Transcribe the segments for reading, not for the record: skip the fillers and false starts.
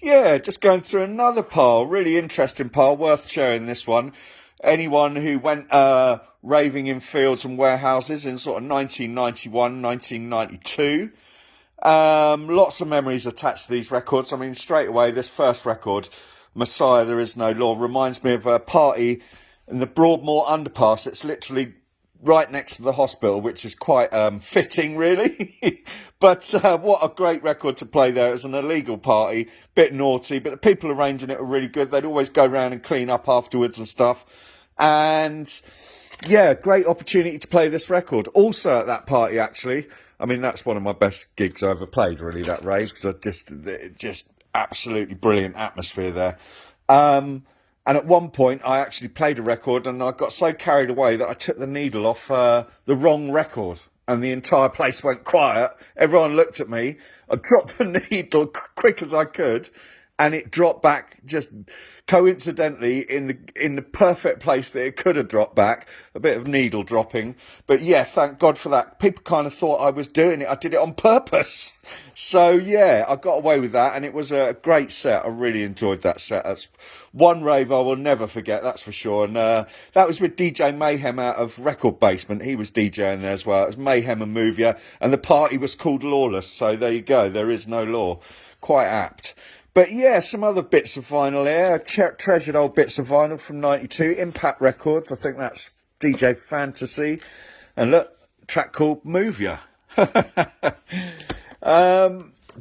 Yeah, just going through another pile. Really interesting pile. Worth sharing this one. Anyone who went raving in fields and warehouses in sort of 1991, 1992. Lots of memories attached to these records. I mean, straight away, this first record, Messiah, There Is No Law, reminds me of a party in the Broadmoor underpass. It's literally right next to the hospital, which is quite fitting, really. But what a great record to play there. It was an illegal party, bit naughty, but the people arranging it were really good. They'd always go around and clean up afterwards and stuff. And yeah, great opportunity to play this record. Also at that party, actually, I mean, that's one of my best gigs I ever played, really, that rave, because I just absolutely brilliant atmosphere there. And at one point, I actually played a record, and I got so carried away that I took the needle off the wrong record, and the entire place went quiet. Everyone looked at me. I dropped the needle quick as I could, and it dropped back just coincidentally in the perfect place that it could have dropped back. A bit of needle dropping, but yeah, thank God for that. People kind of thought I was doing it. I did it on purpose. So yeah, I got away with that, and it was a great set. I really enjoyed that set. That's one rave I will never forget, that's for sure. And that was with DJ Mayhem out of Record Basement. He was DJing there as well. It was Mayhem and Movia, and the party was called Lawless. So there you go. There is no law. Quite apt. But yeah, some other bits of vinyl here. Treasured old bits of vinyl from 92. Impact Records. I think that's DJ Fantasy. And look, track called Move Ya.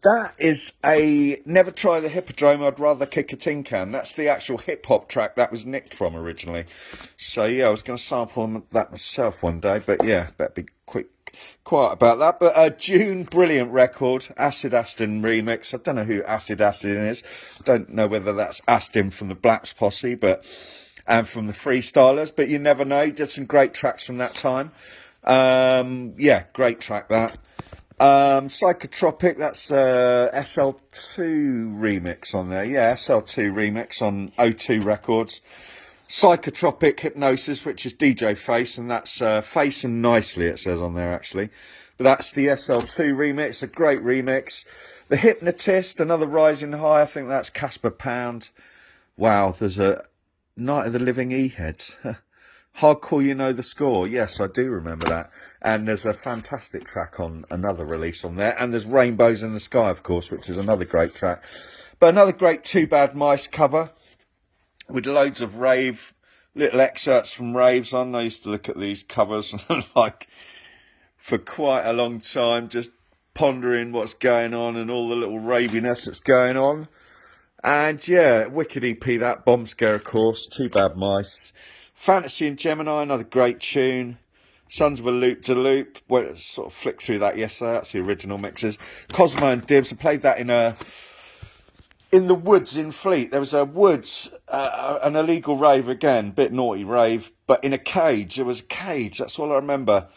That is a Never Try the Hippodrome, I'd Rather Kick a Tin Can. That's the actual hip-hop track that was nicked from originally. So yeah, I was going to sample that myself one day. But yeah, better be quiet about that. But June, brilliant record. Acid Aston remix. I don't know who Acid Aston is. Don't know whether that's Aston from the Blacks Posse, and from the Freestylers, but you never know. He did some great tracks from that time. Yeah, great track that. Psychotropic, that's SL2 remix on there. Yeah, SL2 remix on O2 Records. Psychotropic Hypnosis, which is DJ Face, and that's Face and Nicely, it says on there actually. But that's the SL2 remix, a great remix. The Hypnotist, another Rising High, I think that's Casper Pound. Wow, there's a Night of the Living E-Heads. Hardcore, You Know the Score. Yes, I do remember that. And there's a fantastic track on another release on there. And there's Rainbows in the Sky, of course, which is another great track. But another great Too Bad Mice cover with loads of rave, little excerpts from raves on. I used to look at these covers and like for quite a long time, just pondering what's going on and all the little raviness that's going on. And yeah, wicked EP that. Bomb Scare, of course. Too Bad Mice. Fantasy and Gemini, another great tune. Sons of a Loop to Loop. Well, sort of flicked through that yesterday. That's the original mixes. Cosmo and Dibs. I played that in the woods in Fleet. There was a woods, an illegal rave again, bit naughty rave, but in a cage. There was a cage. That's all I remember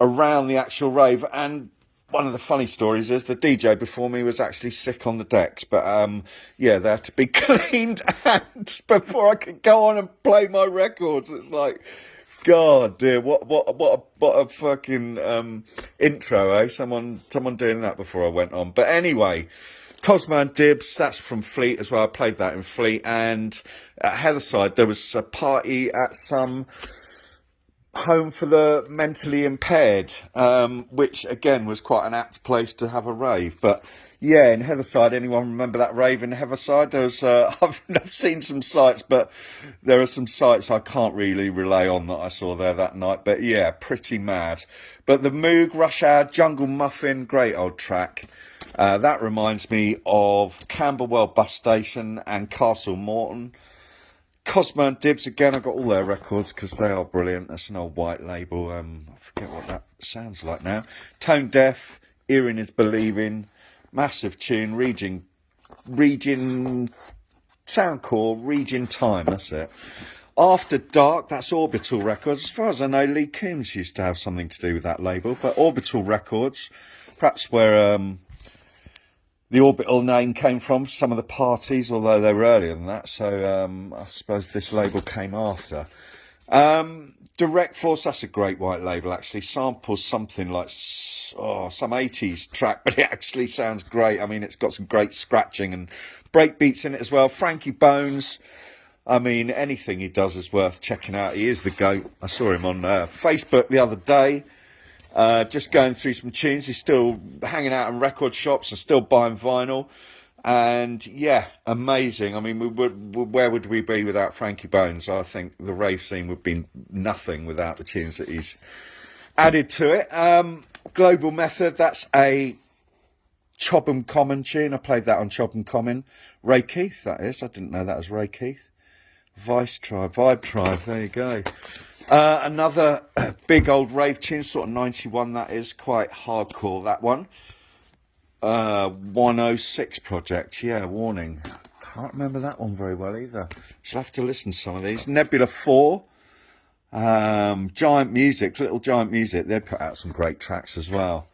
around the actual rave. And one of the funny stories is the DJ before me was actually sick on the decks, but yeah, they had to be cleaned out before I could go on and play my records. It's like, God, dear, what a fucking intro, eh? Someone doing that before I went on. But anyway, Cosmo and Dibs, that's from Fleet as well. I played that in Fleet, and at Heatherside there was a party at some home for the mentally impaired, which again was quite an apt place to have a rave. But yeah, in Heatherside, anyone remember that rave in Heatherside? There was I've seen some sites, but there are some sites I can't really rely on that I saw there that night. But yeah, pretty mad. But the Moog, Rush Hour, Jungle Muffin, great old track. That reminds me of Camberwell bus station and Castlemorton. Cosmo and Dibs, again, I got all their records because they are brilliant. That's an old white label. I forget what that sounds like now. Tone Deaf, Hearing is Believing, massive tune. Region Soundcore, Region Time, that's it. After Dark, that's Orbital Records. As far as I know, Lee Coombs used to have something to do with that label, but Orbital Records, perhaps where the Orbital name came from, some of the parties, although they were earlier than that. So I suppose this label came after. Direct Force, that's a great white label, actually. Samples something like some 80s track, but it actually sounds great. I mean, it's got some great scratching and break beats in it as well. Frankie Bones, I mean, anything he does is worth checking out. He is the GOAT. I saw him on Facebook the other day, just going through some tunes. He's still hanging out in record shops and still buying vinyl. And yeah, amazing. I mean, where would we be without Frankie Bones? I think the rave scene would be nothing without the tunes that he's added to it. Global Method, that's a Chobham Common tune. I played that on Chobham Common. Ray Keith, that is. I didn't know that was Ray Keith. Vice Tribe, Vibe Tribe, there you go. Another big old rave tune, sort of 91, that is. Quite hardcore, that one. 106 Project, yeah, Warning. Can't remember that one very well either. Shall have to listen to some of these. Nebula 4, Giant Music, Little Giant Music, they put out some great tracks as well.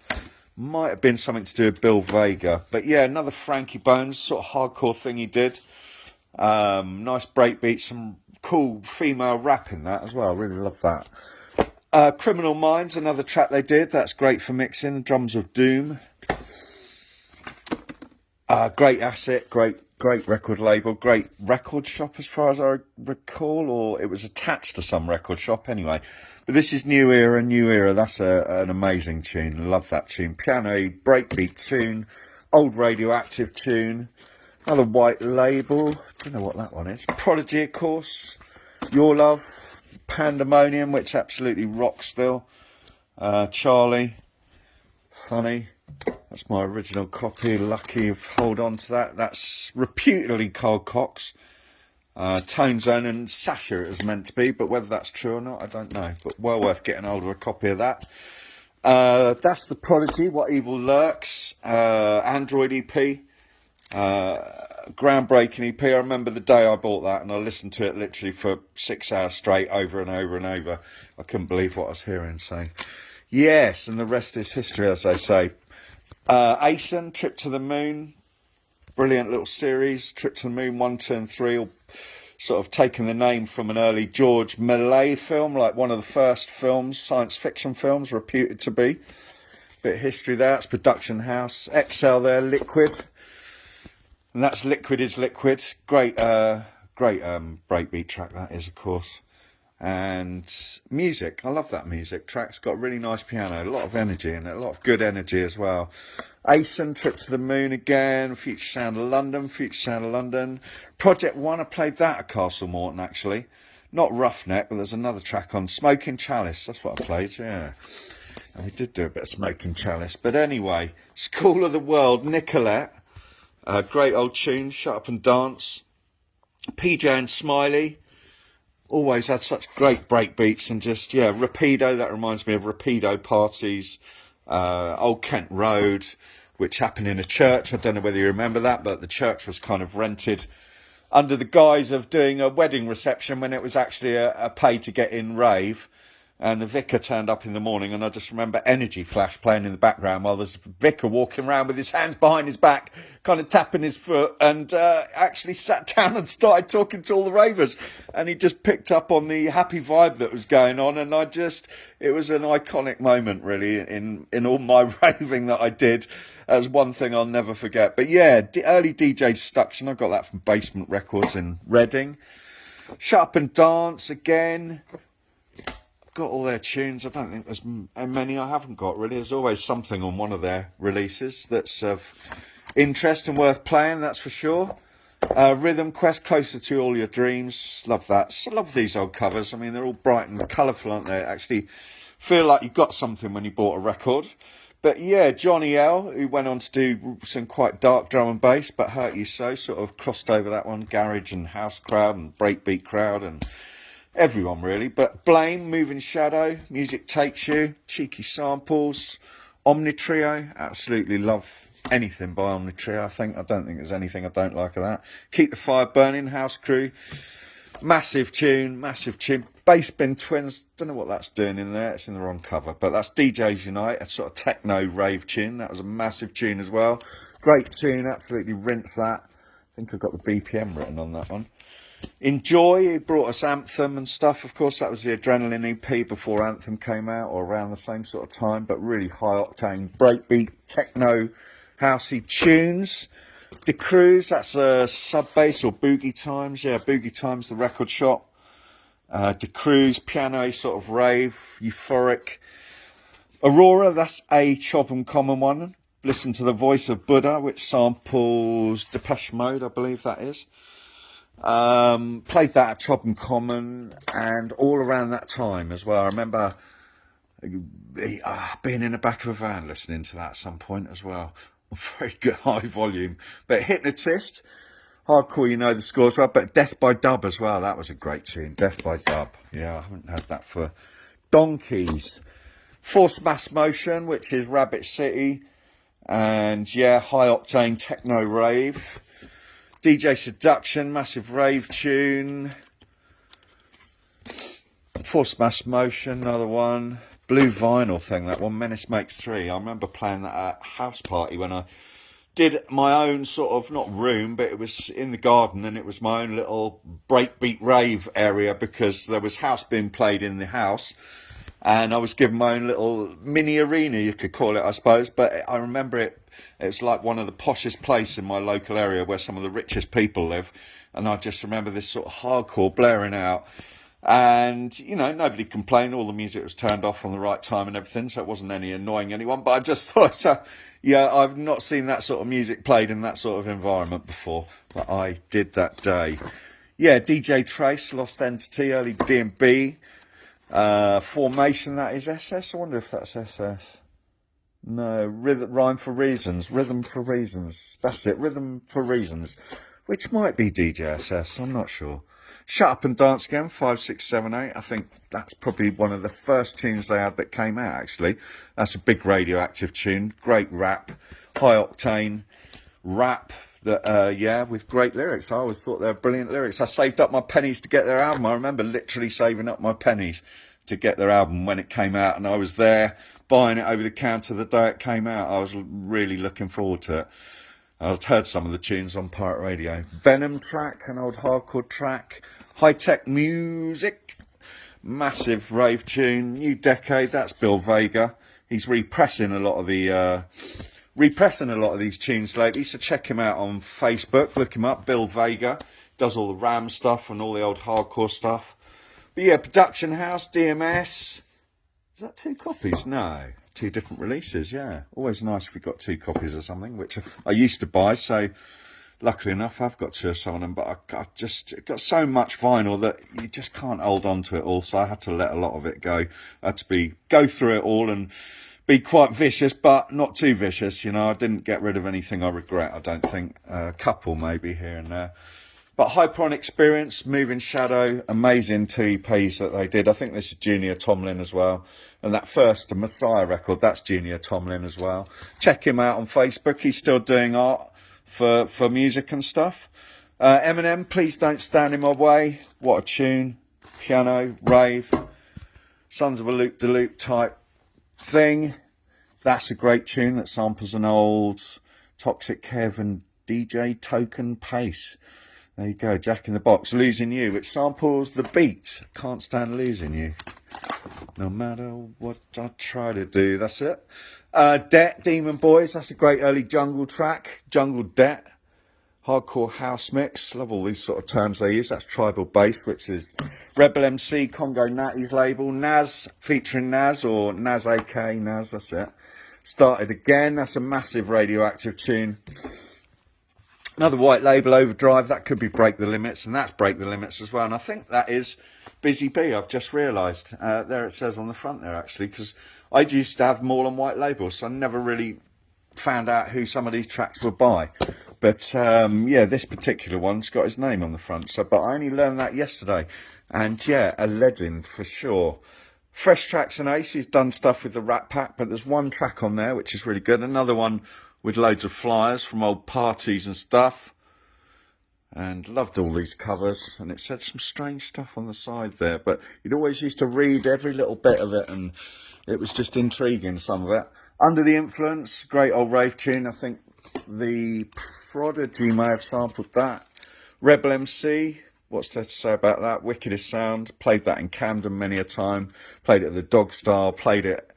Might have been something to do with Bill Vega. But yeah, another Frankie Bones, sort of hardcore thing he did. Nice breakbeat, some cool female rap in that as well, really love that. Criminal Minds, another track they did, that's great for mixing. Drums of Doom. Great asset, great record label, great record shop as far as I recall, or it was attached to some record shop anyway. But this is New Era, that's an amazing tune, love that tune. Piano, breakbeat tune, old Radioactive tune, another white label, don't know what that one is. Prodigy, of course, Your Love, Pandemonium, which absolutely rocks still. Charlie, Funny. That's my original copy. Lucky of hold on to that. That's reputedly Carl Cox. Tone Zone and Sasha it was meant to be, but whether that's true or not, I don't know. But well worth getting hold of a copy of that. That's the Prodigy, What Evil Lurks. Android EP. Groundbreaking EP. I remember the day I bought that and I listened to it literally for 6 hours straight, over and over and over. I couldn't believe what I was hearing. So, yes, and the rest is history, as they say. Asen, Trip to the Moon, brilliant little series. Trip to the Moon 1, 2 and 3, all sort of taking the name from an early George Méliès film, like one of the first films, science fiction films, reputed to be. Bit of history there. It's Production House. XL there, Liquid, and that's Liquid is Liquid. Great breakbeat track that is, of course. And music, I love that music track. It's got really nice piano, a lot of energy in it, a lot of good energy as well. Asen, Trip to the Moon again, Future Sound of London. Project 1, I played that at Castlemorton actually. Not Roughneck, but there's another track on Smoking Chalice, that's what I played, yeah. And we did do a bit of Smoking Chalice. But anyway, School of the World, Nicolette, great old tune, Shut Up and Dance. PJ and Smiley. Always had such great break beats and just, yeah, Rapido, that reminds me of Rapido parties. Old Kent Road, which happened in a church. I don't know whether you remember that, but the church was kind of rented under the guise of doing a wedding reception when it was actually a pay-to-get-in rave. And the vicar turned up in the morning, and I just remember Energy Flash playing in the background while there's a vicar walking around with his hands behind his back, kind of tapping his foot, and actually sat down and started talking to all the ravers. And he just picked up on the happy vibe that was going on, and it was an iconic moment, really, in all my raving that I did. That was one thing I'll never forget. But yeah, early DJ Seduction, I got that from Basement Records in Reading. Shut Up and Dance again. Got all their tunes. I don't think there's many I haven't got, really. There's always something on one of their releases that's of interest and worth playing, that's for sure. Rhythm Quest, Closer to All Your Dreams. Love that. So love these old covers. I mean, they're all bright and colourful, aren't they? Actually feel like you got something when you bought a record. But yeah, Johnny L, who went on to do some quite dark drum and bass, but Hurt You So, sort of crossed over that one. Garage and house crowd and breakbeat crowd and everyone really. But Blame, Moving Shadow, Music Takes You, cheeky samples. Omni Trio, absolutely love anything by Omni Trio. I don't think there's anything I don't like of that. Keep the Fire Burning, House Crew, massive tune. Bass Bin Twins, don't know what that's doing in there, it's in the wrong cover, but that's DJs Unite, a sort of techno rave tune. That was a massive tune as well. Great tune, absolutely rinse that. I think I got the BPM written on that one. Enjoy, he brought us Anthem and stuff. Of course, that was the Adrenaline EP before Anthem came out, or around the same sort of time, but really high octane, breakbeat, techno, housey tunes. The Cruise, that's a sub bass or Boogie Times. Yeah, Boogie Times, the record shop. The Cruise, piano, sort of rave, euphoric. Aurora, that's a Chobham Common one. Listen to the Voice of Buddha, which samples Depeche Mode, I believe that is. Played that at Chobham Common, and all around that time as well. I remember being in the back of a van listening to that at some point as well. Very good high volume. But Hypnotist, hardcore, you know the scores well. But Death by Dub as well, that was a great tune. Death by Dub. Yeah, I haven't had that for donkeys. Force Mass Motion, which is Rabbit City. And yeah, high octane techno rave. DJ Seduction, massive rave tune. Force Mass Motion, another one. Blue Vinyl thing, that one. Menace Makes Three. I remember playing that at a house party when I did my own sort of, not room, but it was in the garden, and it was my own little breakbeat rave area because there was house being played in the house. And I was given my own little mini arena, you could call it, I suppose. But I remember it's like one of the poshest places in my local area where some of the richest people live. And I just remember this sort of hardcore blaring out. And, you know, nobody complained. All the music was turned off on the right time and everything. So it wasn't any annoying anyone. But I just thought, yeah, I've not seen that sort of music played in that sort of environment before. But I did that day. Yeah, DJ Trace, Lost Entity, early D&B. Formation, that is SS. I wonder if that's SS. No, Rhyme for Reasons. Rhythm for Reasons. That's it, Rhythm for Reasons. Which might be DJSS, I'm not sure. Shut Up and Dance Again, 5, 6, 7, 8. I think that's probably one of the first tunes they had that came out, actually. That's a big Radioactive tune. Great rap. High octane rap. That, yeah, with great lyrics. I always thought they were brilliant lyrics. I saved up my pennies to get their album. I remember literally saving up my pennies to get their album when it came out, and I was there buying it over the counter the day it came out. I was really looking forward to it. I'd heard some of the tunes on Pirate Radio. Venom track, an old hardcore track. High-tech music. Massive rave tune. New Decade, that's Bill Vega. He's repressing a lot of these tunes lately, so check him out on Facebook. Look him up, Bill Vega. Does all the Ram stuff and all the old hardcore stuff. But yeah, Production House, DMS. Is that 2 copies? No. 2 different releases, yeah. Always nice if you've got 2 copies of something, which I used to buy, so luckily enough I've got 2 of some of them, but I just got so much vinyl that you just can't hold on to it all, so I had to let a lot of it go. I had to go through it all and be quite vicious, but not too vicious, you know. I didn't get rid of anything I regret, I don't think. A couple maybe here and there. But Hyperon Experience, Moving Shadow, amazing 2 EPs that they did. I think this is Junior Tomlin as well. And that first Messiah record, that's Junior Tomlin as well. Check him out on Facebook. He's still doing art for music and stuff. Eminem, Please Don't Stand in My Way. What a tune. Piano, rave. Sons of a Loop-de-Loop type thing. That's a great tune that samples an old Toxic Kev and DJ Token Pace. There you go, Jack in the Box, Losing You, which samples the beat. Can't Stand Losing You. No matter what I try to do, that's it. Debt, Demon Boys, that's a great early jungle track. Jungle Debt, hardcore house mix. Love all these sort of terms they use. That's Tribal Bass, which is Rebel MC, Congo Natty's label. Naz, featuring Naz, or Naz AK, Naz, that's it. Started Again, that's a massive Radioactive tune. Another white label, Overdrive, that could be Break the Limits, and that's Break the Limits as well. And I think that is Busy Bee, I've just realised. There it says on the front there, actually, because I used to have them all on white labels, so I never really found out who some of these tracks were by. But, yeah, this particular one's got his name on the front, so but I only learned that yesterday. And, yeah, a legend for sure. Fresh Tracks and Ace, he's done stuff with the Rat Pack, but there's one track on there which is really good. Another one with loads of flyers from old parties and stuff. And loved all these covers. And it said some strange stuff on the side there. But you'd always used to read every little bit of it. And it was just intriguing, some of it. Under the Influence, great old rave tune. I think The Prodigy may have sampled that. Rebel MC, what's there to say about that? Wickedest sound. Played that in Camden many a time. Played it at the Dog Style. Played it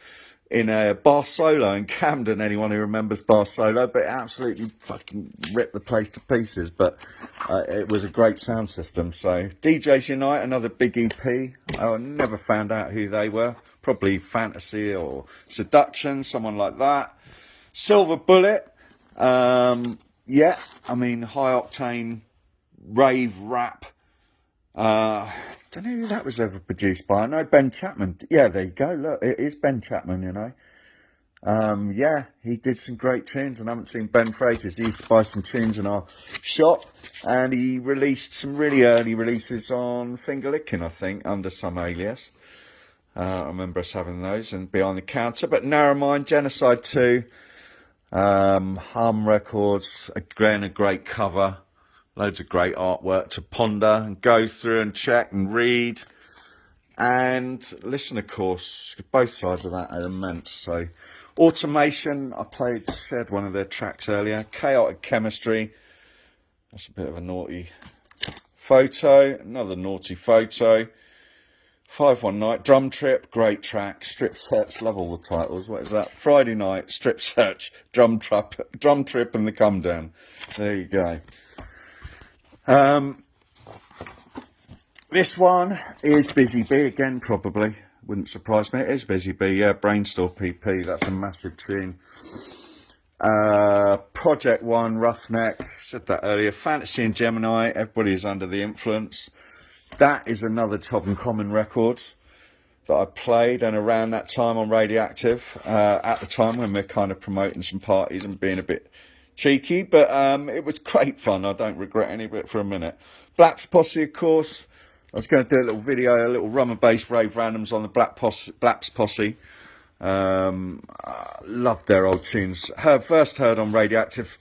in a Bar Solo in Camden, anyone who remembers Bar Solo, but it absolutely fucking ripped the place to pieces. But it was a great sound system. So DJs Unite, another big EP. I never found out who they were. Probably Fantasy or Seduction, someone like that. Silver Bullet. Yeah, I mean, high octane rave rap. Don't know who that was ever produced by. I know Ben Chapman. Yeah, there you go. Look, it is Ben Chapman, you know. Yeah, he did some great tunes, and I haven't seen Ben for ages. He used to buy some tunes in our shop, and he released some really early releases on Finger Licking, I think, under some alias. I remember us having those and behind the counter. But Narrowmind, Genocide 2, Hum Records, again a great cover. Loads of great artwork to ponder and go through and check and read and listen, of course. Both sides of that are immense. So, Automation, I shared one of their tracks earlier. Chaotic Chemistry, that's a bit of a naughty photo. Another naughty photo. 5-1 Night, Drum Trip, great track. Strip Search, love all the titles. What is that? Friday Night, Strip Search, Drum Trip and the Come Down. There you go. This one is Busy Bee again, probably. Wouldn't surprise me. It is Busy Bee, yeah. Brainstorm PP, that's a massive tune. Project One, Roughneck, said that earlier. Fantasy and Gemini, Everybody is Under the Influence. That is another Chobham Common record that I played, and around that time on Radioactive, at the time when we're kind of promoting some parties and being a bit cheeky, but it was great fun. I don't regret any of it for a minute. Blaps Posse, of course. I was going to do a little video, a little rum and bass rave randoms on the Blaps Posse. Loved their old tunes. First heard on Radioactive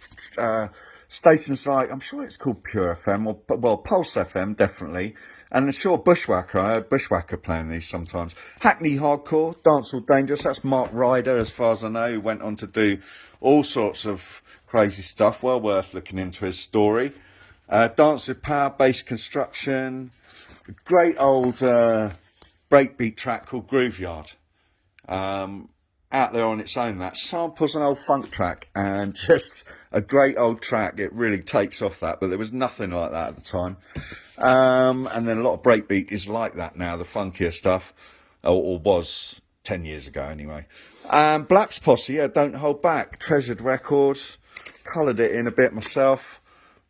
stations like, I'm sure it's called Pure FM, or well, Pulse FM, definitely. And I'm sure Bushwhacker, I heard Bushwhacker playing these sometimes. Hackney Hardcore, Dancehall Dangerous, that's Mark Ryder, as far as I know, who went on to do all sorts of crazy stuff, well worth looking into his story. Dance with Power, Bass Construction, a great old breakbeat track called Grooveyard. Out there on its own, that samples an old funk track, and just a great old track. It really takes off that, but there was nothing like that at the time. And then a lot of breakbeat is like that now, the funkier stuff, or was 10 years ago anyway. Blaps Posse, yeah, Don't Hold Back, treasured records, coloured it in a bit myself,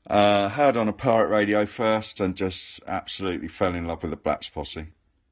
heard on a pirate radio first, and just absolutely fell in love with the Blaps Posse.